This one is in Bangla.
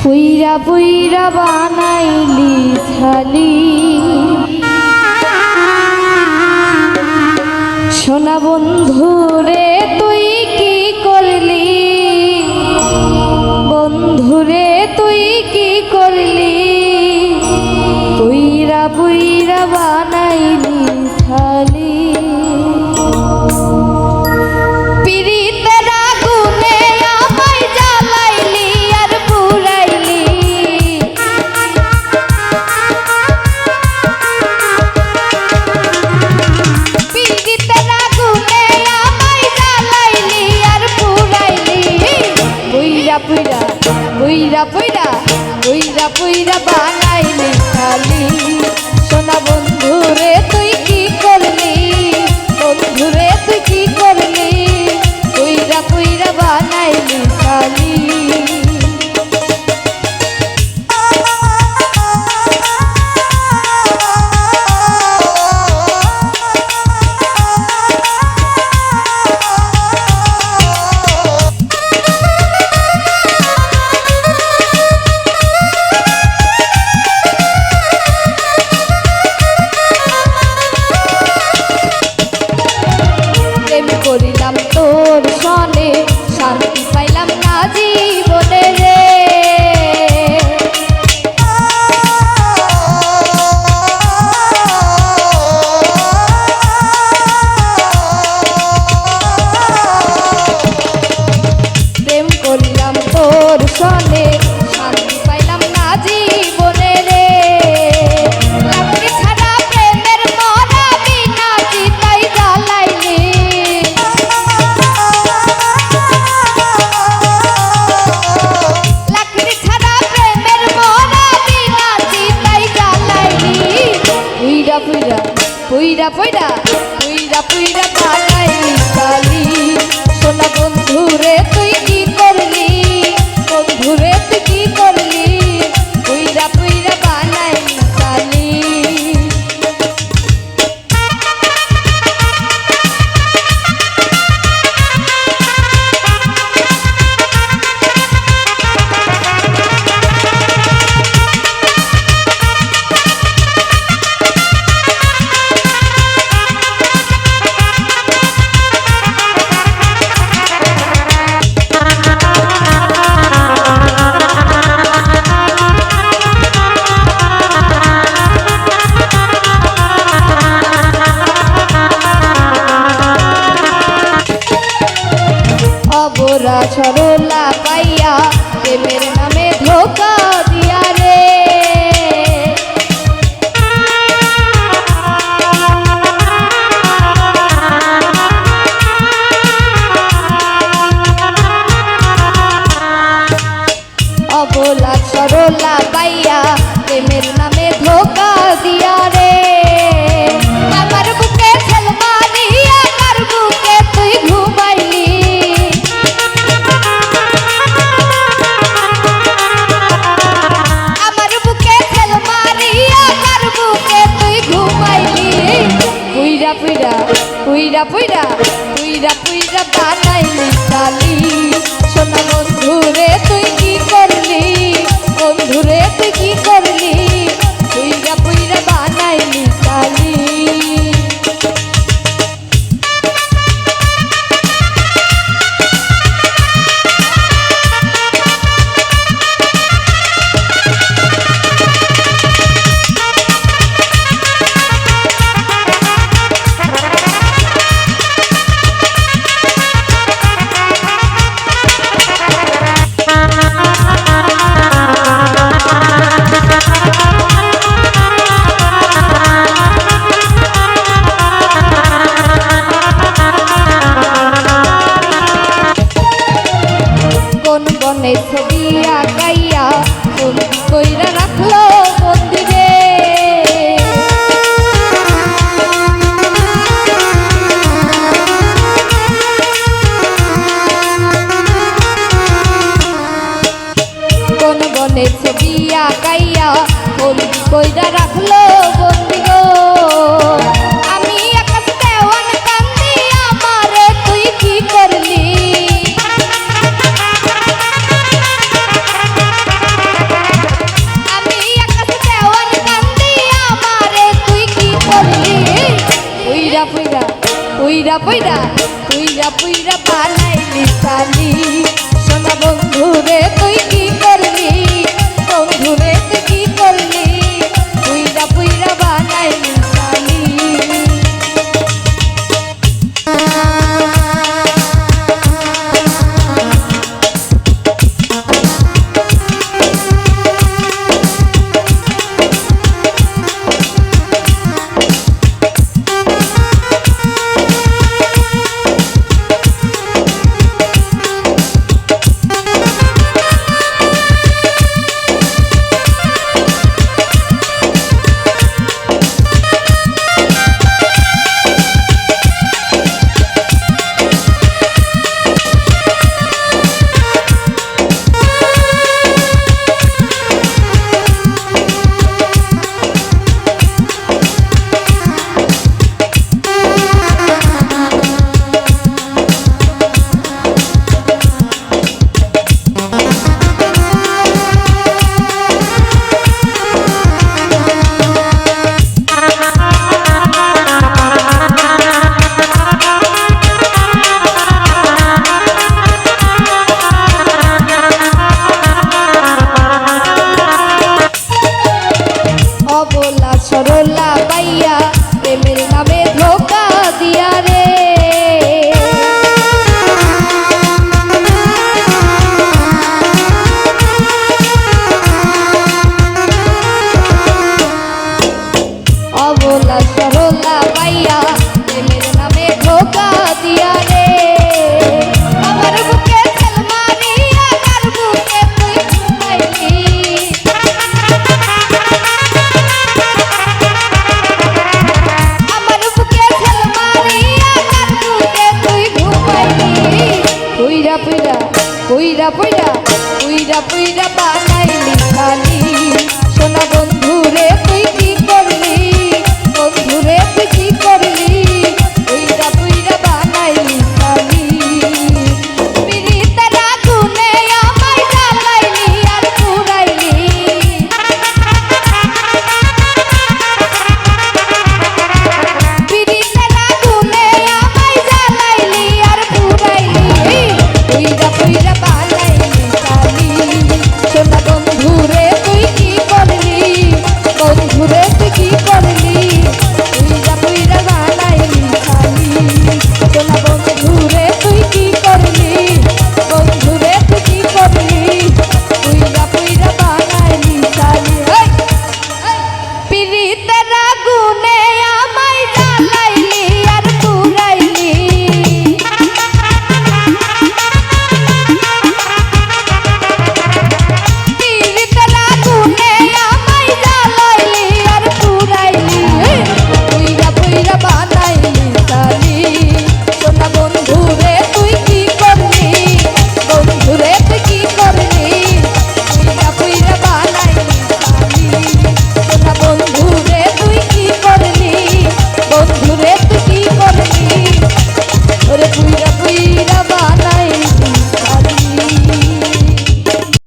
পুইরা পুইরা বানাইলি ছালি সোনা বন্ধু রে তুই কি করলি বন্ধু রে তুই কি করলি পুইরা পুইরা বানাইলি ছালি পুইরা পুইরা পুইরা পুইরা বানাইলি খালি সোনা বন্ধু রে তুই কি করলি বন্ধু রে তুই কি করলি পুইরা পুইরা বানাইলি খালি করিলাম তোর সনে শান্তি পাইলাম না জীবনে রে প্রেম করিলাম তোর সনে শান্তি পাইলাম না জীবনে রে পুইরা পুইরা পুইরা পুইরা বানাইলি খালি সোনা বন্ধু রে তুই কি করলি বন্ধু রে তুই কি করলি পুইরা পুইরা বানাইলি খালি অবরা সরলা পাইয়া প্রেমের নামে ধোকা দিয়া রে অবলা সরলা পাইয়া প্রেমের নামে ধোকা দিয়া রে আমার বুকে ছেল মারিয়া কার বুকে তুই ঘুমাইলি পুইরা পুইরা পুইরা পুইরা পুইরা বানাইলি খালি সোনা বন্ধু রে তুই কি করলি বন্ধু রে তুই কি করলি পুইরা পুইরা বানাইলি খালি বনে ছবি আঁকাইয়া বন্দি কইরা রাখলো মন্দিরে কোন বনে ছবি আঁকাইয়া বন্দি কইরা রাখলো বন্দি গো আমি আকাশ দেওয়ান কান্দি আমারে তুই কি করলি পুইরা পুইরা